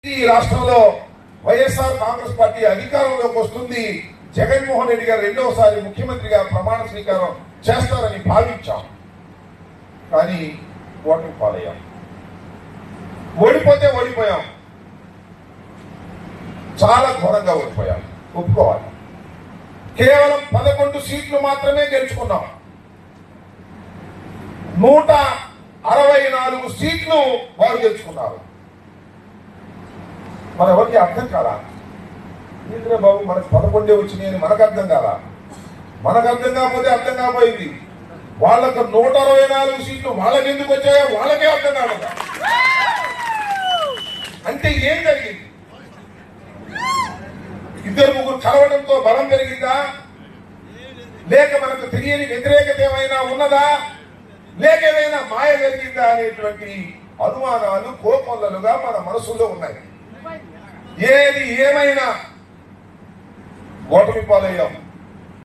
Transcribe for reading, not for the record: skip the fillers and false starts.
ఈ రాష్ట్రంలో వైఎస్ఆర్ కాంగ్రెస్ పార్టీ అధికారంలోకి వస్తుంది. జగన్మోహన్ రెడ్డి గారు రెండవసారి ముఖ్యమంత్రిగా ప్రమాణ స్వీకారం చేస్తారని భావించాం. కానీ ఓటమి పాలయ్యాం. ఓడిపోతే ఓడిపోయాం, చాలా ఘోరంగా ఓడిపోయాం, ఒప్పుకోవాలి. కేవలం 11 సీట్లు మాత్రమే గెలుచుకున్నాం. 164 సీట్లు వారు గెలుచుకున్నారు. మన ఎవరికి అర్థం కాదా? ఇంద్ర బాబు మనకు 11 వచ్చినాయని మనకు అర్థం కాదా? మనకు అర్థం కాకపోతే అర్థం కాపోయింది. వాళ్ళకు 164 సీట్లు వాళ్ళకి ఎందుకు వచ్చాయో వాళ్ళకే అర్థం కాదు. అంటే ఏం జరిగింది? ఇద్దరు ముగ్గురు కలవడంతో బలం పెరిగిందా, లేక మనకు తెలియని వ్యతిరేకత ఏమైనా ఉన్నదా, లేక ఏదైనా మాయ జరిగిందా అనేటువంటి అనుమానాలు కోకొల్లలుగా మన మనసులో ఉన్నాయి. ఏది ఏమైనా ఓటమి పాలయ్యాం.